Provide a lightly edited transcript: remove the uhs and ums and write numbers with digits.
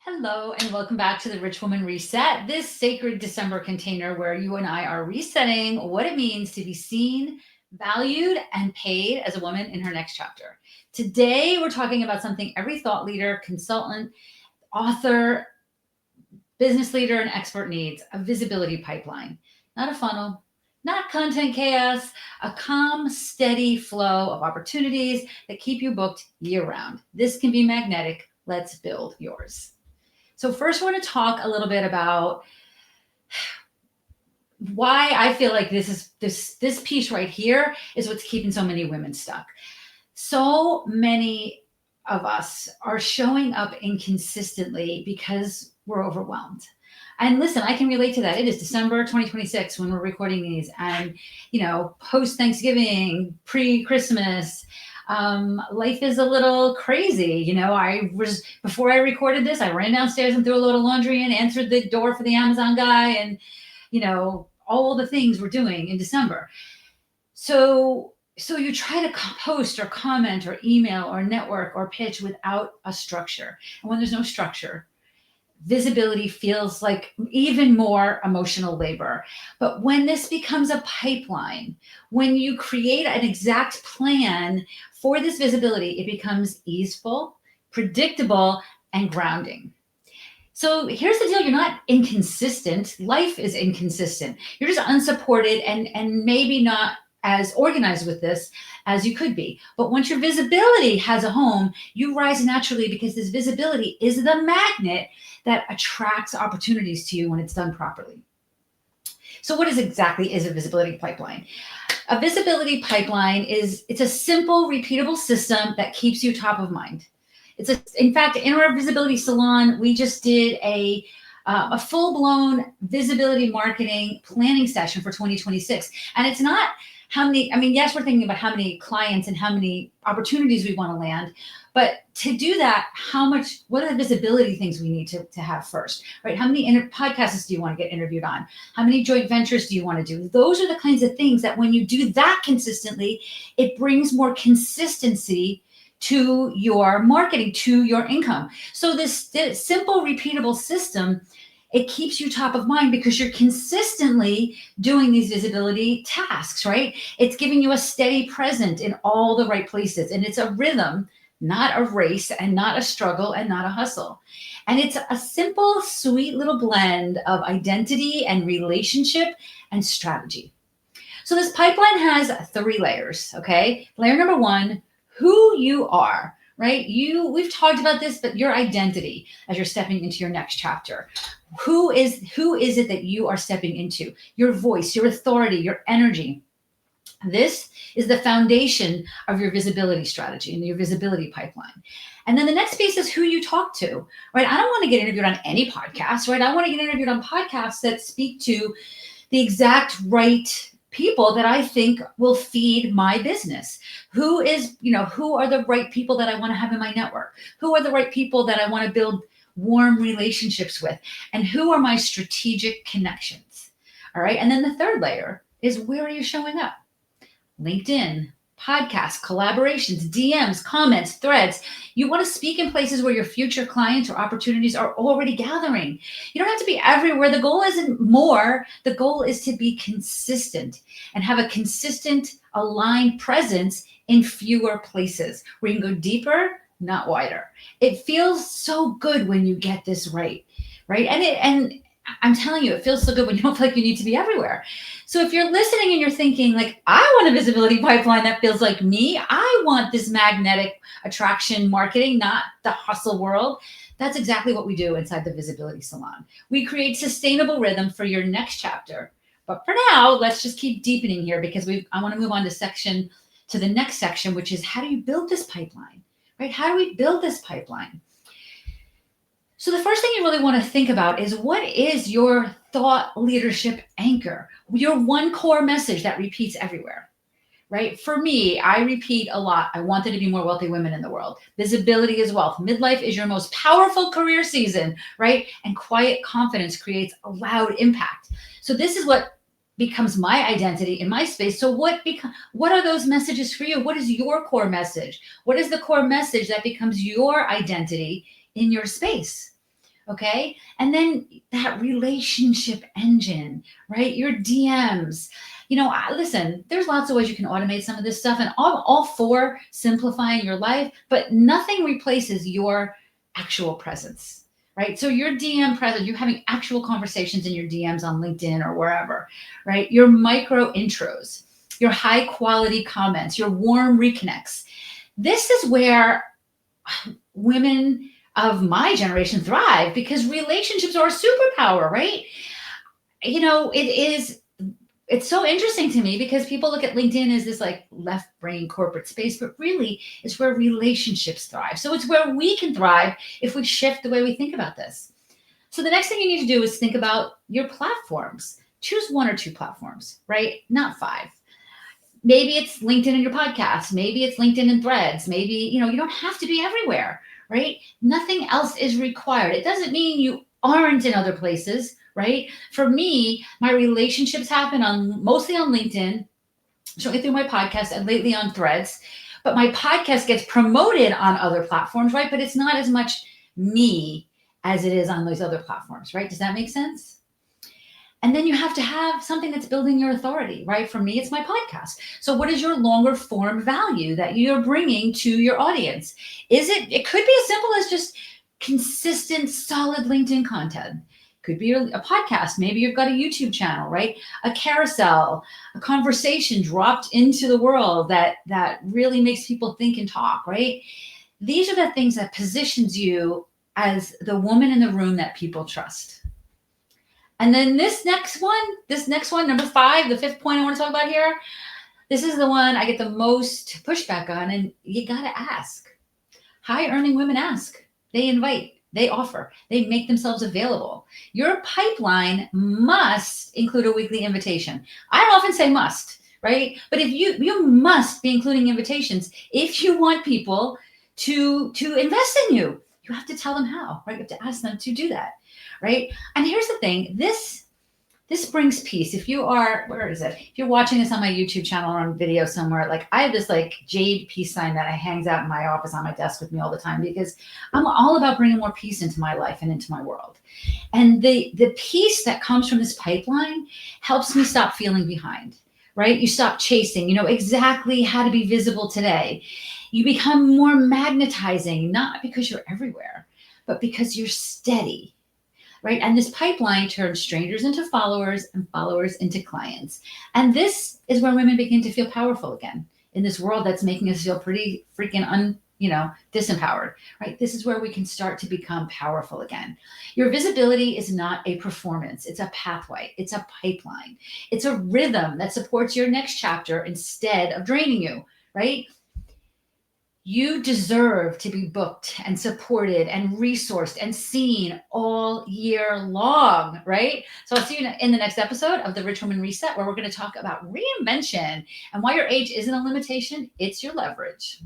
Hello, and welcome back to the Rich Woman Reset, this sacred December container where you and I are resetting what it means to be seen, valued, and paid as a woman in her next chapter. Today, we're talking about something every thought leader, consultant, author, business leader, and expert needs: a visibility pipeline. Not a funnel, not content chaos, a calm, steady flow of opportunities that keep you booked year round. This can be magnetic. Let's build yours. So first, we're going to talk a little bit about why I feel like this piece right here is what's keeping so many women stuck. So many of us are showing up inconsistently because we're overwhelmed. And listen, I can relate to that. It is December 2026 when we're recording these, and post Thanksgiving, pre-Christmas. Life is a little crazy. I was, before I recorded this, I ran downstairs and threw a load of laundry and answered the door for the Amazon guy, and all the things we're doing in December. So you try to post or comment or email or network or pitch without a structure. And when there's no structure, visibility feels like even more emotional labor. But when this becomes a pipeline, when you create an exact plan for this visibility, it becomes easeful, predictable, and grounding. So here's the deal: you're not inconsistent. Life is inconsistent. You're just unsupported and maybe not as organized with this as you could be. But once your visibility has a home, you rise naturally, because this visibility is the magnet that attracts opportunities to you when it's done properly. So what exactly is a visibility pipeline? A visibility pipeline it's a simple, repeatable system that keeps you top of mind. In fact, in our visibility salon, we just did a full-blown visibility marketing planning session for 2026. And it's not how many, yes, we're thinking about how many clients and how many opportunities we want to land. But to do that, what are the visibility things we need to have first, right? How many podcasts do you want to get interviewed on? How many joint ventures do you want to do? Those are the kinds of things that when you do that consistently, it brings more consistency to your marketing, to your income. So this simple, repeatable system, it keeps you top of mind because you're consistently doing these visibility tasks, right? It's giving you a steady present in all the right places. And it's a rhythm, not a race, and not a struggle, and not a hustle. And it's a simple, sweet little blend of identity and relationship and strategy. So this pipeline has 3 layers, okay? Layer number 1, who you are, right? We've talked about this, but your identity as you're stepping into your next chapter. Who is it that you are stepping into? Your voice, your authority, your energy. This is the foundation of your visibility strategy and your visibility pipeline. And then the next piece is who you talk to, right? I don't want to get interviewed on any podcast, right? I want to get interviewed on podcasts that speak to the exact right people that I think will feed my business. Who are the right people that I want to have in my network? Who are the right people that I want to build warm relationships with? And who are my strategic connections? All right. And then the third layer is, where are you showing up? LinkedIn, podcasts, collaborations, DMs, comments, threads. You want to speak in places where your future clients or opportunities are already gathering. You don't have to be everywhere. The goal isn't more. The goal is to be consistent and have a consistent, aligned presence in fewer places where you can go deeper, not wider. It feels so good when you get this right? And I'm telling you, it feels so good when you don't feel like you need to be everywhere. So if you're listening and you're thinking, like, I want a visibility pipeline that feels like me, I want this magnetic attraction marketing, not the hustle world, that's exactly what we do inside the Visibility Salon. We create sustainable rhythm for your next chapter. But for now, let's just keep deepening here, because I want to move on to the next section, which is, how do you build this pipeline, right? How do we build this pipeline? So the first thing you really want to think about is, what is your thought leadership anchor? Your one core message that repeats everywhere, right? For me, I repeat a lot: I want there to be more wealthy women in the world. Visibility is wealth. Midlife is your most powerful career season, right? And quiet confidence creates a loud impact. So this is what becomes my identity in my space. So what are those messages for you? What is your core message? What is the core message that becomes your identity in your space? Okay. And then that relationship engine, right? Your DMs. Listen, there's lots of ways you can automate some of this stuff, and I'm all for simplifying your life, but nothing replaces your actual presence, right? So your DM presence, you're having actual conversations in your DMs on LinkedIn or wherever, right? Your micro intros, your high quality comments, your warm reconnects. This is where women of my generation thrive, because relationships are a superpower, right? It's so interesting to me because people look at LinkedIn as this like left brain corporate space, but really it's where relationships thrive. So it's where we can thrive if we shift the way we think about this. So the next thing you need to do is think about your platforms. Choose one or two platforms, right? Not five. Maybe it's LinkedIn in your podcast. Maybe it's LinkedIn in Threads. Maybe, you don't have to be everywhere, right? Nothing else is required. It doesn't mean you aren't in other places, right? For me, my relationships happen mostly on LinkedIn, certainly through my podcast, and lately on Threads. But my podcast gets promoted on other platforms, right? But it's not as much me as it is on those other platforms, right? Does that make sense? And then you have to have something that's building your authority, right? For me, it's my podcast. So what is your longer form value that you're bringing to your audience? It could be as simple as just consistent, solid LinkedIn content. Could be a podcast. Maybe you've got a YouTube channel, right? A carousel, a conversation dropped into the world that really makes people think and talk, right? These are the things that positions you as the woman in the room that people trust. And then this next one, number 5, the 5th point I want to talk about here, this is the one I get the most pushback on, and you got to ask. High earning women ask, they invite, they offer, they make themselves available. Your pipeline must include a weekly invitation. I often say must, right? But if you must be including invitations if you want people to invest in you. You have to tell them how, right? You have to ask them to do that, right? And here's the thing, this brings peace. If you're watching this on my YouTube channel or on video somewhere, like I have this like jade peace sign that hangs out in my office on my desk with me all the time, because I'm all about bringing more peace into my life and into my world. And the peace that comes from this pipeline helps me stop feeling behind, right? You stop chasing, you know exactly how to be visible today. You become more magnetizing, not because you're everywhere, but because you're steady, right? And this pipeline turns strangers into followers and followers into clients. And this is where women begin to feel powerful again in this world that's making us feel pretty freaking disempowered, right? This is where we can start to become powerful again. Your visibility is not a performance. It's a pathway. It's a pipeline. It's a rhythm that supports your next chapter instead of draining you, right? You deserve to be booked and supported and resourced and seen all year long, right? So I'll see you in the next episode of the Rich Woman Reset, where we're going to talk about reinvention and why your age isn't a limitation, it's your leverage.